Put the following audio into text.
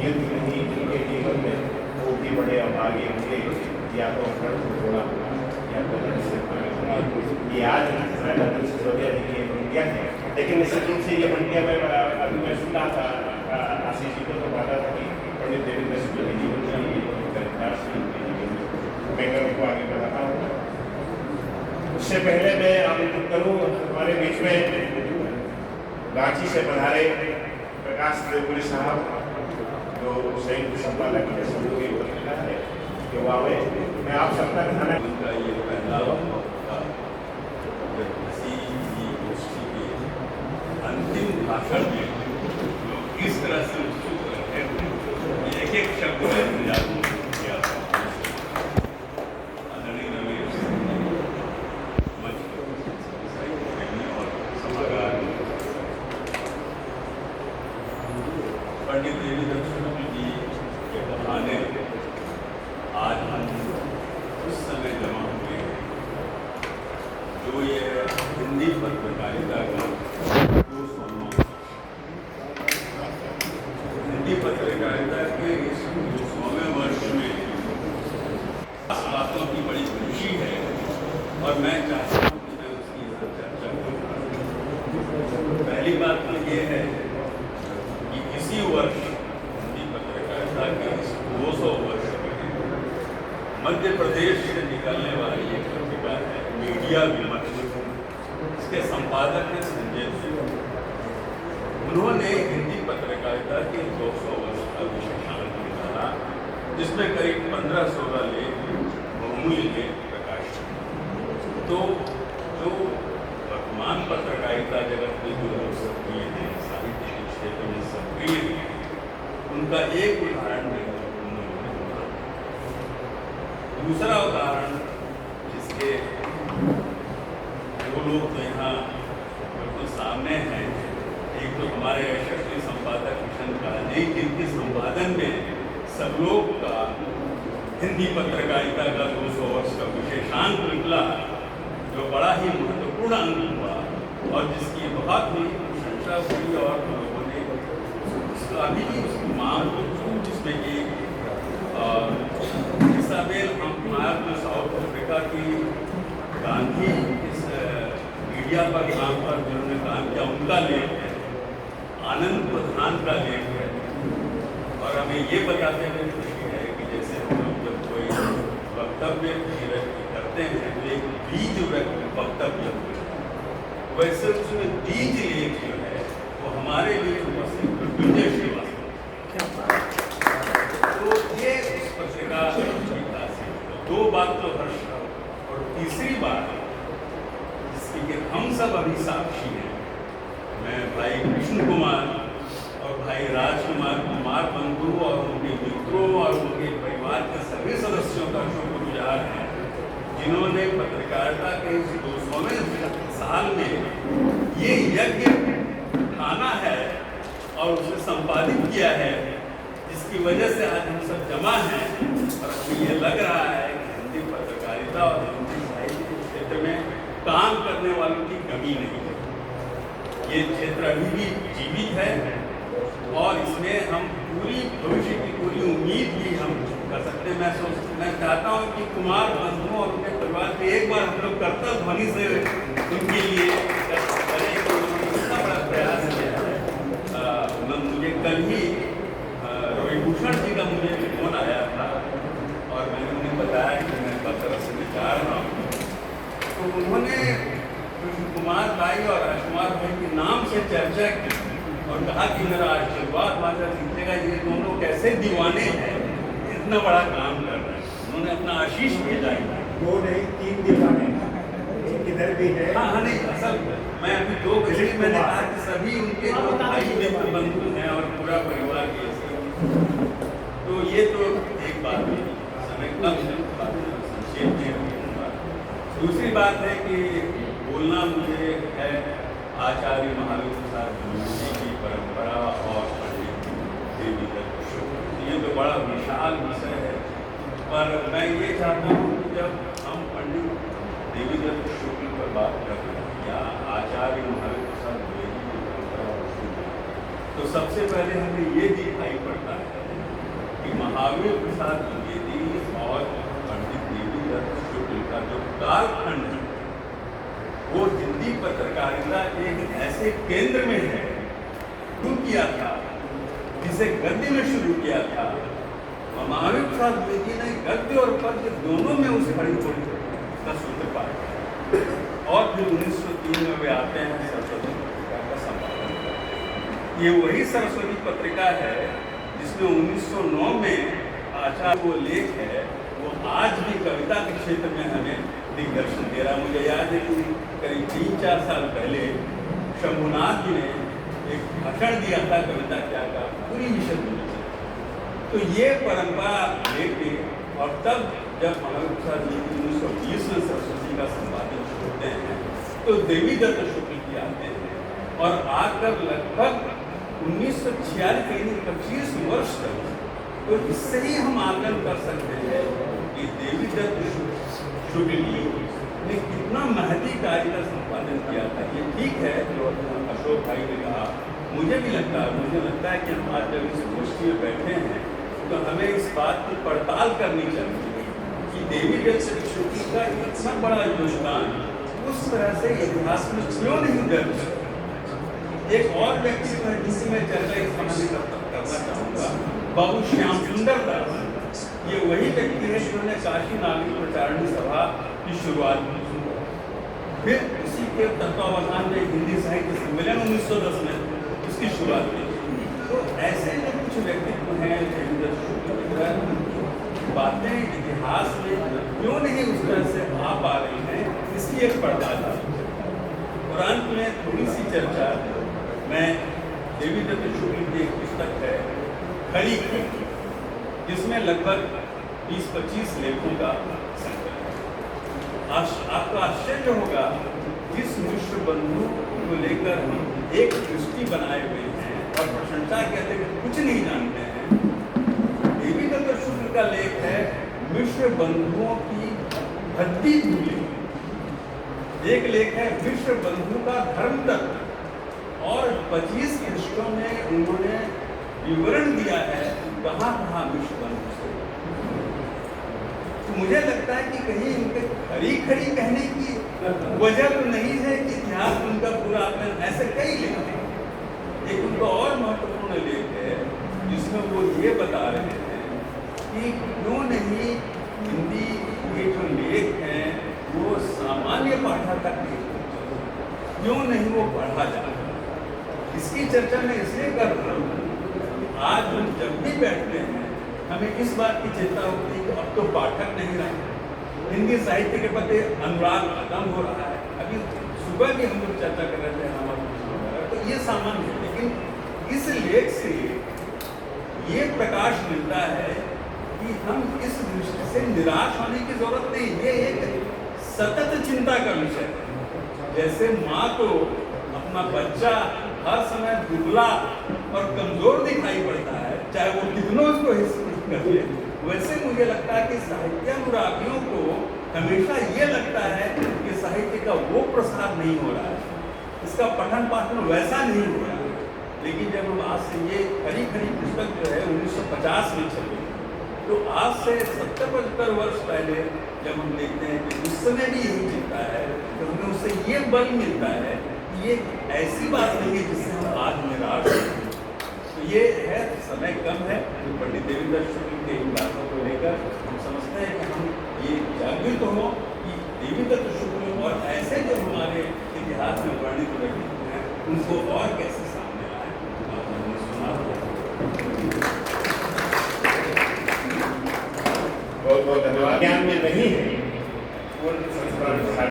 युद्ध नहीं उनके जीवन में वो भी बड़े अभागे होंगे, या तो रण को छोड़ा होगा या तो रण से भागे होंगे। ये आज सिसोदिया जी की पंक्तियाँ हैं, लेकिन निश्चित रूप से ये पंक्तियाँ मैं अभी मैं सुन रहा था आशीष जी को, तो पता था कि पंडित देवेंद्र शुक्ल के जीवन मैं उनको आगे बढ़ाता हूँ। उससे पहले मैं आमंत्रित करूँ हमारे बीच में रांची से पधारे प्रकाश देवपुरी साहब, जो संयुक्त संपादक है समूह की पत्रिका है, जो वावे मैं आप सबका खाना उनका ये पहला मौका जब किसी भी गोष्ठी के अंतिम भाषण में लोग किस तरह से उत्सुक रहते हैं, एक एक शब्द में इंतजार किया था। आदरणीय रमेश मंच और सभागार पंडित देवेंद्र शुक्ल जी के बहाने आज हम उस समय जमा हुए जो ये हिंदी पत्रकारिता का 200वां हिंदी पत्रकारिता के इस 200वें वर्ष में बातों की बड़ी खुशी है और मैं चाहता हूँ कि मैं उसकी यहाँ चर्चा करूँ। पहली बात तो ये है कि इसी वर्ष हिंदी पत्रकारिता के इस 200 वर्ष मध्य प्रदेश से निकलने वाली एक पत्रिका है मीडिया विमर्श, इसके संपादक हैं संजय सिंह। उन्होंने हिंदी पत्रकारिता के 200 वर्ष का विशेषांक निकाला, जिसमें करीब 15-16 लेख बहुमूल्य लेख प्रकाशित। तो जो वर्तमान पत्रकारिता जगत में जो लोग सक्रिय हैं, साहित्य के क्षेत्र में सक्रिय हैं, उनका एक उदाहरण देकर दूसरा उदाहरण जिसके दो लोग तो यहाँ बिल्कुल सामने हैं, एक तो हमारे यशस्वी संपादक किशन काजी, जिनके संपादन में सब लोग का हिंदी पत्रकारिता का 200 वर्ष का विशेषांक निकला, जो बड़ा ही महत्वपूर्ण अंक हुआ और जिसकी बहुत ही प्रशंसा हुई और लोगों ने उसका भी उसकी मांग की, जिसमें कि इसाबेल हमारे जो साउथ अफ्रीका की गांधी इस मीडिया पर काम पर जिन्होंने काम किया उनका लेख है, आनंद प्रधान का लेख है। और हमें ये बताते हुए खुशी है कि जैसे हम लोग जब कोई वक्तव्य व्यक्त करते हैं तो एक बीज वक्तव्य, वैसे उसमें बीज लेख जो है वो हमारे लिए उपस्थित मृत्युंजय श्रीवास्तव। तो ये उस पत्रिका दो बात तो हर्ष, और तीसरी बात जिसकी कि हम सब अभी साक्षी हैं, मैं भाई कृष्ण कुमार और भाई राजकुमार कुमार बंधु और उनके मित्रों और उनके परिवार के सभी सदस्यों का शुक्रगुजार है, जिन्होंने पत्रकारिता के इस 200वें साल में ये यज्ञ ठाना है और उसे संपादित किया है, जिसकी वजह से आज हम सब जमा हैं। और हमें ये लग रहा है कि हिंदी पत्रकारिता और हिंदी साहित्य के क्षेत्र में काम करने वालों की कमी नहीं है। ये क्षेत्र अभी भी जीवित है और इसमें हम पूरी भविष्य की पूरी उम्मीद भी हम कर सकते हैं। मैं चाहता हूँ कि कुमार बंधुओं और उनके परिवार के एक बार हम लोग कर्तव्य ध्वनि से उनके लिए करें कि उन्होंने इतना बड़ा प्रयास किया है। मुझे कल ही रविभूषण जी का मुझे फोन आया था और मैंने उन्हें बताया कि मैं पत्र से जा रहा हूँ, तो उन्होंने कृष्ण कुमार भाई और राजकुमार भाई के नाम से चर्चा की और कहा कि मेरा आशीर्वाद माता जीतेगा, ये दोनों कैसे दीवाने हैं, इतना बड़ा काम कर रहे हैं। उन्होंने अपना आशीष भेजा है। 2 नहीं 3 दीवाने किधर भी है। हाँ नहीं, असल मैं अभी 2 बजे मैंने कहा कि सभी उनके जो भाई मित्र बंधु हैं और पूरा परिवार के, तो ये तो एक बात है, समय कम संक्षेप में। दूसरी बात है कि बोलना मुझे है आचार्य महावीर प्रसाद जी की परंपरा और पंडित देवीदत्त शुक्ल, ये तो बड़ा विशाल विषय है, पर मैं ये चाहता हूँ कि जब हम पंडित देवीदत्त शुक्ल पर बात कर रहे हैं या आचार्य महावीर प्रसाद द्विवेदी की परंपरा, तो सबसे पहले हमें ये दिखाई पड़ता है कि महावीर प्रसाद द्विवेदी और पंडित देवीदत्त शुक्ल का जो कालखंड है वो हिंदी पत्रकारिता के एक ऐसे केंद्र में है, शुरू किया था जिसे गद्य में शुरू किया था। और महावीर प्रसाद द्विवेदी ने गद्य और पद्य दोनों में उस खड़ी छोड़ी का सूत्रपात और फिर 1903 में वे आते हैं सरस्वती पत्रिका का संपादन करते हैं। ये वही सरस्वती पत्रिका है जिसमें 1909 में आचार्य वो लेख है, वो आज भी कविता के क्षेत्र में हमें दिग्दर्शन दे रहा। मुझे याद है कि करीब 3-4 साल पहले शंभुनाथ जी ने एक भाषण दिया था कविता क्या का पूरी विषय में। तो ये परंपरा लेके और तब जब महावीर प्रसाद जी 1920 में सरस्वती का संपादन छोड़ते हैं तो देवीदत्त शुक्ल जी आते हैं और आकर लगभग 1946 यानी 25 वर्ष तक, तो इससे ही हम आकलन कर सकते हैं कि देवीदत्त शुक्ल जी ने कितना महती कार्य का संपादन किया था। ये ठीक है जो अशोक भाई ने कहा, मुझे लगता है कि हम आज जब इस गोष्ठी में बैठे हैं तो हमें इस बात की पड़ताल करनी चाहिए कि देवीदत्त शुक्ल का इतना बड़ा योगदान उस तरह से इतिहास में क्यों नहीं दर्ज है। एक और व्यक्ति है जिससे मैं चर्चा इस समय करना चाहूँगा, बाबू श्याम सुंदर दास। ये वही व्यक्ति है जिन्होंने काशी नागरिक प्रचारणी सभा की शुरुआत की, फिर उसी के तत्वावधान में हिंदी साहित्य सम्मेलन 1910 में उसकी शुरुआत की। तो ऐसे जो कुछ व्यक्तित्व हैं देवीदत्त शुक्ल, बातें इतिहास में क्यों नहीं उस तरह से आ पा रही हैं, इसकी एक पड़ताल है। और अंत में थोड़ी सी चर्चा, मैं देवीदत्त शुक्ल की एक पुस्तक है खड़ी खड़ी, जिसमें लगभग 20-25 लेखों का संकलन है। आपको आश्चर्य होगा जिस मिश्र बंधु को लेकर हम एक दृष्टि बनाए हुए हैं और प्रशंसा कहते हैं कुछ नहीं जानते हैं। देवीदत्त शुक्ल का लेख है मिश्र बंधुओं की भक्ति भूली। एक लेख है मिश्र बंधु का धर्म तत्व और 25 पृष्ठों में उन्होंने विवरण दिया है कहाँ कहाँ मिश्र बंधु से। तो मुझे लगता है कि कहीं उनके खड़ी खड़ी कहने की वजह तो नहीं है कि इतिहास उनका पूरा आकलन, ऐसे कई लेख हैं। एक उनका और महत्वपूर्ण लेख है जिसमें वो ये बता रहे हैं कि क्यों नहीं हिंदी के जो लेख हैं वो सामान्य पाठक तक नहीं, क्यों नहीं वो पढ़ा जाता। इसकी चर्चा मैं इसलिए कर रहा हूँ, आज हम जब भी बैठते हैं हमें इस बात की चिंता होती है कि अब तो पाठक नहीं रहे, हिंदी साहित्य के प्रति अनुराग खत्म हो रहा है। अभी सुबह भी हम लोग चर्चा कर रहे थे हमारे, तो ये सामान्य है। लेकिन इस लेख से ये प्रकाश मिलता है कि हम इस दृष्टि से निराश होने की जरूरत नहीं, ये एक सतत चिंता का विषय है। जैसे माँ को अपना बच्चा हर समय दुबला और कमजोर दिखाई पड़ता है, चाहे वो कितनों उसको हिस्सा कर ले, वैसे मुझे लगता है कि साहित्यानुरागियों को हमेशा ये लगता है कि साहित्य का वो प्रसार नहीं हो रहा है, इसका पठन पाठन वैसा नहीं हो रहा है। लेकिन जब हम आज से ये खड़ी खड़ी पुस्तक जो है 1950 में चली, तो आज से 70-75 वर्ष पहले जब हम देखते हैं कि उस समय भी यही चिंता है, तो हमें उससे ये बल मिलता है कि ये ऐसी बात नहीं है जिससे हम आज निराश हैं। तो ये है, समय कम है, तो पंडित देवीदत्त शुक्ल के इन बातों को लेकर हम समझते हैं कि हम ये जागृत हो कि देवीदत्त शुक्ल और ऐसे जो हमारे इतिहास में वर्णित व्यक्तित्व हैं उनको और कैसे सामने लाएं। हमने सुना बहुत बहुत धन्यवाद। ज्ञान में नहीं है पूर्ण संस्करण